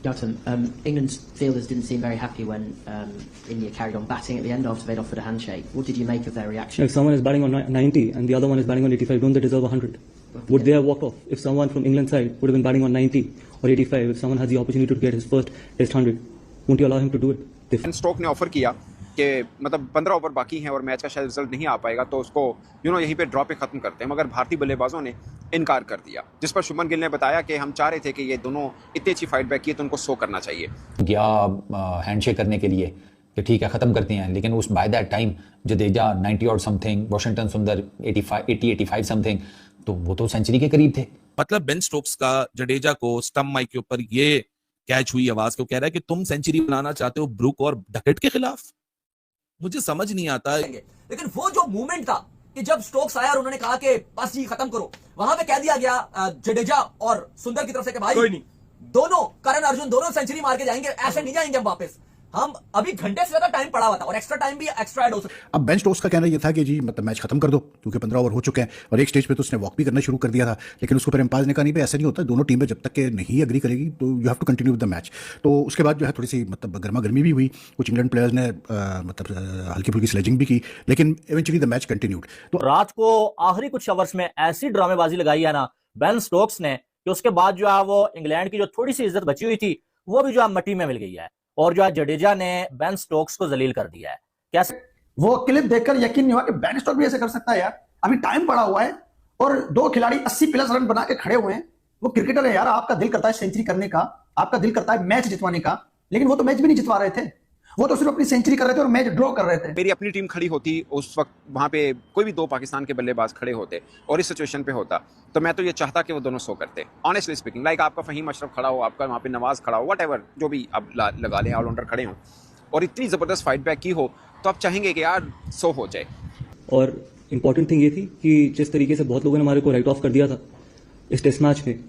Gautam, England's fielders didn't seem very happy when India carried on batting at the end after they'd offered a handshake. What did you make of their reaction? If someone is batting on 90 and the other one is batting on 85, don't they deserve 100? Would they have walked off if someone from England's side would have been batting on 90 or 85? If someone has the opportunity to get his first Test 100, won't you allow him to do it? Ben Stoke ने offer किया कि मतलब 15 over बाकी हैं और match का शायद result नहीं आ पाएगा तो उसको यहीं पे ड्रॉ पे ख़त्म करते हैं, मगर भारतीय बल्लेबाजों ने इनकार कर दिया, जिस पर शुभमन गिल ने बताया कि हम चाह रहे थे कि ये दोनों इतनी अच्छी फाइट बैक की तो उनको 100 करना चाहिए। गया हैंडशेक करने के लिए कि ठीक है ख़त्म करते हैं, लेकिन उस बाय दैट टाइम जडेजा 90 और समथिंग, वॉशिंगटन सुंदर 85 समथिंग, तो वो तो सेंचुरी के करीब थे। मतलब बेन स्टोक्स का जडेजा को स्टंप माइक के ऊपर ये कैच हुई आवाज को कह रहा है कि तुम सेंचुरी बनाना चाहते हो ब्रुक और डकेट के खिलाफ। मुझे समझ नहीं आता है। लेकिन वो जो मूवमेंट था कि जब स्टोक्स आया और उन्होंने कहा कि बस जी खत्म करो, वहां पे कह दिया गया जडेजा और सुंदर की तरफ से कि भाई कोई नहीं, दोनों करण अर्जुन दोनों सेंचुरी मार के जाएंगे, ऐसे नहीं जाएंगे हम वापस। हम अभी घंटे से ज्यादा टाइम पड़ा हुआ था और एक्स्ट्रा टाइम भी एक्स्ट्रा ऐड हो सकता। अब बेन स्टोक्स का कहना यह था कि जी मतलब मैच खत्म कर दो क्योंकि 15 ओवर हो चुके हैं, और एक स्टेज पे तो उसने वॉक भी करना शुरू कर दिया था, लेकिन उसके ऊपर एम्पायर ने कहा नहीं भाई ऐसा नहीं होता, दोनों टीमें जब तक के नहीं एग्री करेगी तो you have to continue with the match. तो उसके बाद जो है थोड़ी सी मतलब गर्मा गर्मी भी हुई, कुछ इंग्लैंड प्लेयर्स ने मतलब हल्की फुल्की स्लेजिंग भी की, लेकिन इवेंचुअली द मैच कंटिन्यूड। तो रात को आखिरी कुछ आवर्स में ऐसी ड्रामेबाजी लगाई है ना बेन स्टोक्स ने कि उसके बाद जो है वो इंग्लैंड की जो थोड़ी सी इज्जत बची हुई थी वो भी जो है मट्टी में मिल गई है, और जो है जडेजा ने बेन स्टोक्स को जलील कर दिया है। कैसे वो क्लिप देखकर यकीन नहीं हुआ कि बेन स्टोक्स भी ऐसे कर सकता है यार। अभी टाइम पड़ा हुआ है और दो खिलाड़ी 80 प्लस रन बना के खड़े हुए हैं। वो क्रिकेटर है यार, आपका दिल करता है सेंचुरी करने का, आपका दिल करता है मैच जितवाने का, लेकिन वो तो मैच भी नहीं जितवा रहे थे, वो तो सिर्फ अपनी सेंचुरी कर रहे थे और मैच ड्रॉ कर रहे थे। मेरी अपनी टीम खड़ी होती उस वक्त, वहां पे कोई भी 2 पाकिस्तान के बल्लेबाज खड़े होते और इस सिचुएशन पे होता तो मैं तो ये चाहता कि वो दोनों 100 करते। ऑनेस्टली स्पीकिंग, लाइक आपका फहीम अशरफ खड़ा हो, आपका वहाँ पे नवाज खड़ा हो, व्हाटएवर जो भी आप लगा लें, ऑलराउंडर खड़े हों और इतनी ज़बरदस्त फाइट बैक की हो तो आप चाहेंगे कि यार 100 हो जाए। और इम्पॉर्टेंट थिंग ये थी कि जिस तरीके से बहुत लोगों ने हमारे को राइट ऑफ कर दिया था इस टेस्ट मैच में,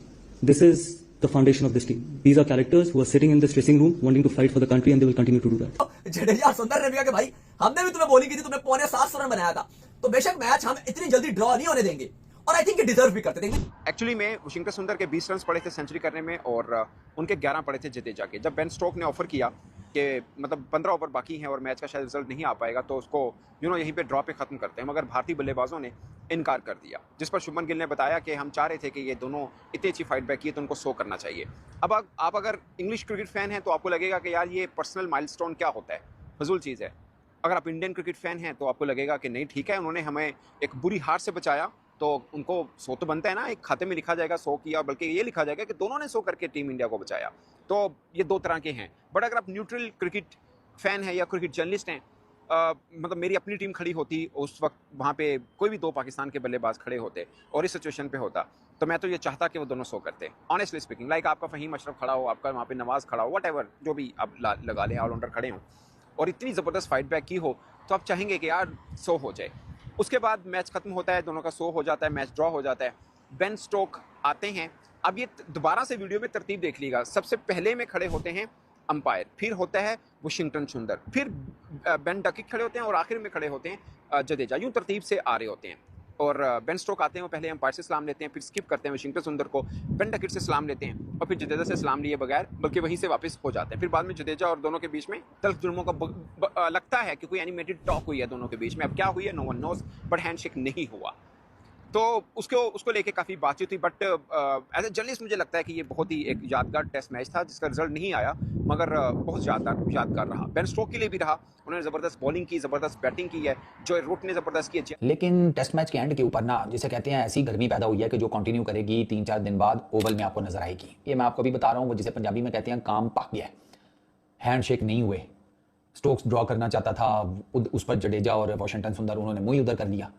this is the foundation of this team. These are characters who are sitting in this dressing room wanting to fight for the country and they will continue to do that. Jadeja और सुंदर ने भी कहा कि भाई हमने भी तुम्हें बॉलिंग की थी, तुमने पौने 700 रन बनाया था, तो बेशक मैच हम इतनी जल्दी ड्रॉ नहीं होने देंगे और आई थिंक ये डिजर्व भी करते थे। एक्चुअली में वॉशिंगटन सुंदर के 20 रन पड़े थे सेंचुरी करने में और उनके 11 पड़े थे जडेजा के। जब बेन स्टोक ने ऑफर किया कि मतलब 15 ओवर बाकी हैं और मैच का शायद रिजल्ट नहीं आ पाएगा तो उसको यहीं पे ड्रॉ पे ख़त्म करते हैं, मगर भारतीय बल्लेबाजों ने इनकार कर दिया, जिस पर शुभमन गिल ने बताया कि हम चाह रहे थे कि ये दोनों इतनी अच्छी फाइट बैक की तो उनको 100 करना चाहिए। अब आप अगर इंग्लिश क्रिकेट फ़ैन हैं तो आपको लगेगा कि यार ये पर्सनल माइलस्टोन क्या होता है, फजूल चीज़ है। अगर आप इंडियन क्रिकेट फ़ैन हैं तो आपको लगेगा कि नहीं ठीक है, उन्होंने हमें एक बुरी हार से बचाया तो उनको 100 तो बनता है ना, एक खाते में लिखा जाएगा 100 किया, बल्कि ये लिखा जाएगा कि दोनों ने 100 करके टीम इंडिया को बचाया। तो ये 2 तरह के हैं। बट अगर आप न्यूट्रल क्रिकेट फ़ैन हैं या क्रिकेट जर्नलिस्ट हैं, मतलब मेरी अपनी टीम खड़ी होती उस वक्त, वहाँ पे कोई भी 2 पाकिस्तान के बल्लेबाज खड़े होते और इस सिचुएशन पे होता तो मैं तो ये चाहता कि वो दोनों 100 करते। ऑनेस्टली स्पीकिंग, लाइक आपका फहीम अशरफ खड़ा हो, आपका वहाँ पे नवाज खड़ा हो, व्हाटएवर जो भी आप लगा लें, ऑलराउंडर खड़े हों और इतनी ज़बरदस्त फाइट बैक की हो तो आप चाहेंगे कि यार 100 हो जाए। उसके बाद मैच खत्म होता है, दोनों का 100 हो जाता है, मैच ड्रॉ हो जाता है। बेन स्टोक आते हैं। अब ये दोबारा से वीडियो में तरतीब देख लीजिएगा, सबसे पहले में खड़े होते हैं अंपायर, फिर होता है वॉशिंगटन सुंदर, फिर बेन डकिट खड़े होते हैं और आखिर में खड़े होते हैं जडेजा। यूँ तरतीब से आ रहे होते हैं और बेन स्टोक आते हैं, वो पहले अंपायर से सलाम लेते हैं, फिर स्किप करते हैं वॉशिंगटन सुंदर को, बेन डकिट से सलाम लेते हैं और फिर जडेजा से सलाम लिए बगैर बल्कि वहीं से वापस हो जाते हैं। फिर बाद में जडेजा और दोनों के बीच में तल्ख जुल्मों का लगता है कि कोई एनिमेटेड टॉक हुई है दोनों के बीच में। अब क्या हुई है no one knows, but handshake नहीं हुआ। तो उसको लेके काफ़ी बातचीत हुई, बट एज ए जर्नलिस्ट मुझे लगता है कि ये बहुत ही एक यादगार टेस्ट मैच था जिसका रिजल्ट नहीं आया, मगर बहुत यादगार रहा। बेन स्टोक के लिए भी रहा, उन्होंने ज़बरदस्त बॉलिंग की, ज़बरदस्त बैटिंग की है, जो रूट ने ज़बरदस्त की है। लेकिन टेस्ट मैच के एंड के ऊपर ना, जिसे कहते हैं ऐसी गर्मी पैदा हुई है कि जो कंटिन्यू करेगी 3-4 दिन बाद ओवल में आपको नजर आएगी। ये मैं आपको भी बता रहा हूँ, वो जिसे पंजाबी में कहते हैं काम पक गया। हैंडशेक नहीं हुए, स्टोक्स ड्रॉ करना चाहता था, उस पर जडेजा और वॉशिंगटन सुंदर उन्होंने मुंह उधर कर लिया।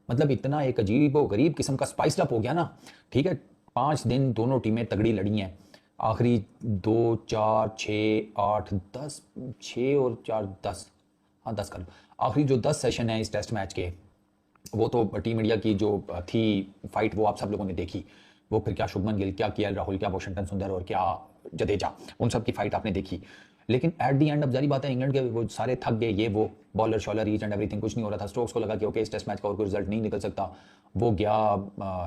मतलब इतना एक अजीब और गरीब किस्म का स्पाइस्ड अप हो गया ना। ठीक है, 5 दिन दोनों टीमें तगड़ी लड़ी हैं, आखिरी 2, 4, 6, 8, 10, 6 और 4, 10, हाँ 10 कर लो। आखिरी जो 10 सेशन है इस टेस्ट मैच के, वो तो टीम इंडिया की जो थी फाइट वो आप सब लोगों ने देखी। वो फिर क्या शुभमन गिल, क्या केएल राहुल, क्या वॉशिंगटन सुंदर और क्या जडेजा, उन सब की फाइट आपने देखी। लेकिन एट दी एंड अब जारी बात है इंग्लैंड के वो सारे थक गए, ये वो बॉलर शॉलर ईच एंड एवरीथिंग, कुछ नहीं हो रहा था। स्टोक्स को लगा कि ओके इस टेस्ट मैच का और कोई रिजल्ट नहीं निकल सकता, वो गया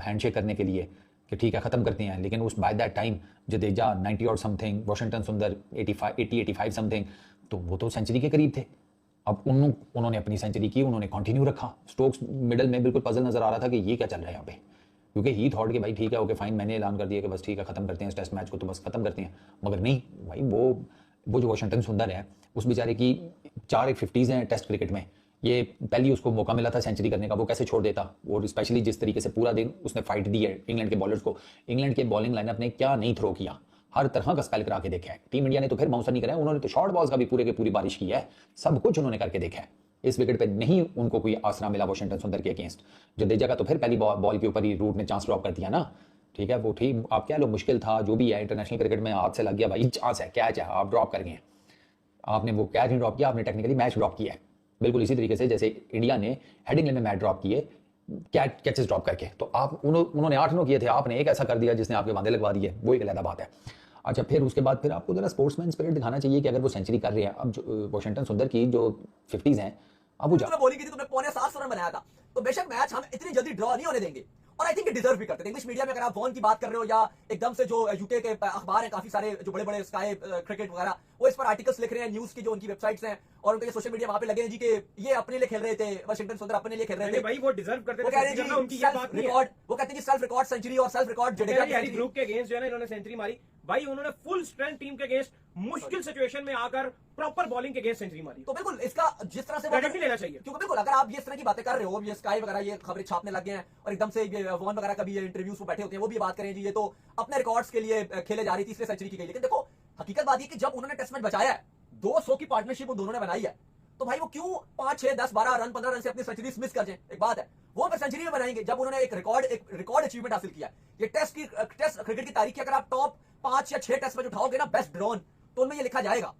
हैंडशेक करने के लिए कि ठीक है ख़त्म करते हैं, लेकिन उस बाय दैट टाइम जडेजा 90 और समथिंग, वाशिंगटन सुंदर 85 समथिंग, तो वो तो सेंचुरी के करीब थे। अब उन्होंने अपनी सेंचुरी की, उन्होंने कंटिन्यू रखा। स्टोक्स मिडल में बिल्कुल पजल नजर आ रहा था कि ये क्या चल रहा है यहाँ पे, क्योंकि ही थॉट कि भाई ठीक है ओके फाइन, मैंने ऐलान कर दिया कि बस ठीक है ख़त्म करते हैं इस टेस्ट मैच को, तो बस ख़त्म करते हैं। मगर नहीं भाई, वो जो वाशिंगटन सुंदर है उस बेचारे की 4 150s हैं टेस्ट क्रिकेट में, ये पहली उसको मौका मिला था सेंचुरी करने का, वो कैसे छोड़ देता। और स्पेशली जिस तरीके से पूरा दिन उसने फाइट दी है इंग्लैंड के बॉलर्स को, इंग्लैंड के बॉलिंग लाइनअप ने क्या नहीं थ्रो किया, हर तरह का स्पेल करा के देखा है। टीम इंडिया ने तो फिर बाउंसर नहीं करा है, उन्होंने तो शॉर्ट बॉल्स का भी पूरे के पूरी बारिश की है, सब कुछ उन्होंने करके देखा है। इस विकेट पे नहीं उनको कोई आसरा मिला वाशिंगटन सुंदर के अगेंस्ट। जडेजा का तो फिर पहली बॉल के ऊपर ही रूट ने चांस ड्रॉप कर दिया ना, ठीक है वो ठीक, आप क्या लो मुश्किल था जो भी है, इंटरनेशनल क्रिकेट में हाथ से लग गया भाई, चांस है, कैच है, आप ड्रॉप कर गए। आपने वो कैच नहीं ड्रॉप किया, आपने टेक्निकली मैच ड्रॉप किया है। बिल्कुल इसी तरीके से जैसे इंडिया ने हेडिंग में मैच ड्रॉप किए कैचेस ड्रॉप करके, तो आप उन्होंने 8-9 किए थे, आपने एक ऐसा कर दिया जिसने आपके बांधे लगवा दिए, वो एक अलग बात है। अच्छा फिर उसके बाद फिर आपको जरा स्पोर्ट्समैन स्पिरिट दिखाना चाहिए कि अगर वो सेंचुरी कर रहे हैं, अब वाशिंगटन सुंदर की जो 50s हैं, अब वो बॉलिंग की थी, तुमने 7.25 रन बनाया था, तो बेशक मैच हम इतनी जल्दी ड्रॉ नहीं होने देंगे, और आई थिंक डिजर्व भी करते थे। इंग्लिश मीडिया में अगर आप वॉन की बात कर रहे हो, या एकदम से जो यूके के अखबार हैं काफी सारे, जो बड़े बड़े स्काई क्रिकेट वगैरह, वो इस पर आर्टिकल्स लिख रहे हैं, न्यूज की जो उनकी वेबसाइट्स हैं और उनके सोशल मीडिया वहां पे लगे हैं जी कि ये अपने लिए खेल रहे थे, वाशिंगटन सुंदर अपने लिए खेल रहे थे भाई, वो डिजर्व करते थे, वो कह रहे हैं जी उनकी ये बात नहीं है। रिकॉर्ड, वो कहते हैं जी सेल्फ रिकॉर्ड सेंचुरी और self record Jadeja Harry Brook के अगेंस्ट जो है ना इन्होंने सेंचुरी मारी भाई, उन्होंने फुल स्ट्रेंथ टीम के अगेंस्ट मुश्किल सिचुएशन में आकर प्रॉपर बॉलिंग के अगेंस्ट सेंचुरी मारी। तो बिल्कुल इसका जिस तरह से क्रेडिट भी लेना चाहिए, क्योंकि बिल्कुल अगर आप ये इस तरह की बातें कर रहे हो, ये स्काई वगैरह ये खबरें छापने लग गए हैं और एकदम से ये वॉन वगैरह कभी इंटरव्यूज में बैठे होते हैं, वो भी बात करें जी ये तो अपने रिकॉर्ड्स के लिए खेले जा रही थी इसलिए सेंचुरी की गई। लेकिन देखो हकीकत बात ये कि जब उन्होंने टेस्ट मैच बचाया है, 200 की पार्टनरशिप उन दोनों ने बनाई है, तो भाई वो क्यों 5 6 10 12 रन 15 रन से अपनी सेंचुरी मिस कर जाए, एक बात है। वो फिर सेंचुरी में बनाएंगे जब उन्होंने एक रिकॉर्ड अचीवमेंट हासिल किया। ये टेस्ट क्रिकेट की तारीख की अगर आप टॉप 5 या 6 टेस्ट मैच उठाओगे ना बेस्ट ड्रॉन, तो उनमें ये लिखा जाएगा,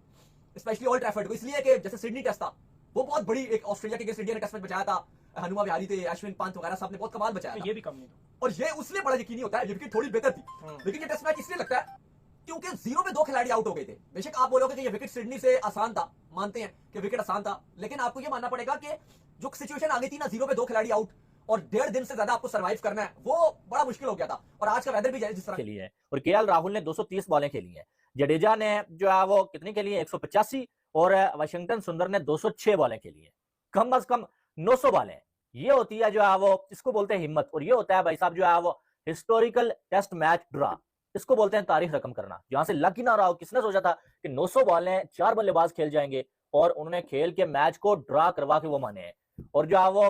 स्पेशली ओल्ड ट्रैफर्ड को, इसलिए कि जैसे सिडनी टेस्ट था, वो बहुत बड़ी एक ऑस्ट्रेलिया के अगेंस्ट इंडिया ने टेस्ट मैच बचाया था, हनुमा विहारी थे, अश्विन पंत वगैरह सब ने बहुत कमाल बचाया था। ये भी कम नहीं था, और ये उसने बड़ा यकीनी होता है, ये विकेट थोड़ी बेहतर थी, लेकिन ये टेस्ट मैच इसलिए लगता है क्योंकि 0 पे 2 खिलाड़ी आउट हो गए थे। बेशक आप बोलोगे कि ये विकेट सिडनी से आसान था, मानते हैं कि विकेट आसान था, लेकिन आपको ये मानना पड़ेगा कि जो सिचुएशन आ गई थी ना, 0 पे 2 खिलाड़ी आउट और 1.5 दिन से ज्यादा आपको सर्वाइव करना है, वो बड़ा मुश्किल हो गया था। और आज का वेदर भी जिस तरह खेली है, और केएल राहुल ने 230 बॉलें खेली हैं, जडेजा ने जो है वो कितनी खेली है 185, और वाशिंगटन सुंदर ने 206 बॉलें खेली है, कम अज कम 900 बॉलें। ये होती है जो है वो, इसको बोलते हैं हिम्मत, और ये होता है भाई साहब जो है वो हिस्टोरिकल टेस्ट मैच ड्रा, इसको बोलते हैं तारीख रकम करना। जहां से लग ही ना रहा हो, किसने सोचा था कि 900 बॉलें 4 बल्लेबाज खेल जाएंगे, और उन्होंने खेल के मैच को ड्रा करवा के वो माने हैं। और जो है वो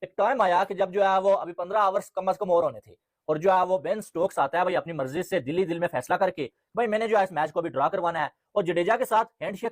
एक टाइम आया कि जब जो है वो अभी 15 आवर्स कम अज कम और होने थे, और जो है वो बेन स्टोक्स आता है भाई अपनी मर्जी से दिल में फैसला करके भाई मैंने जो है इस मैच को अभी ड्रा करवाना है, और जडेजा के साथ हैंडशेक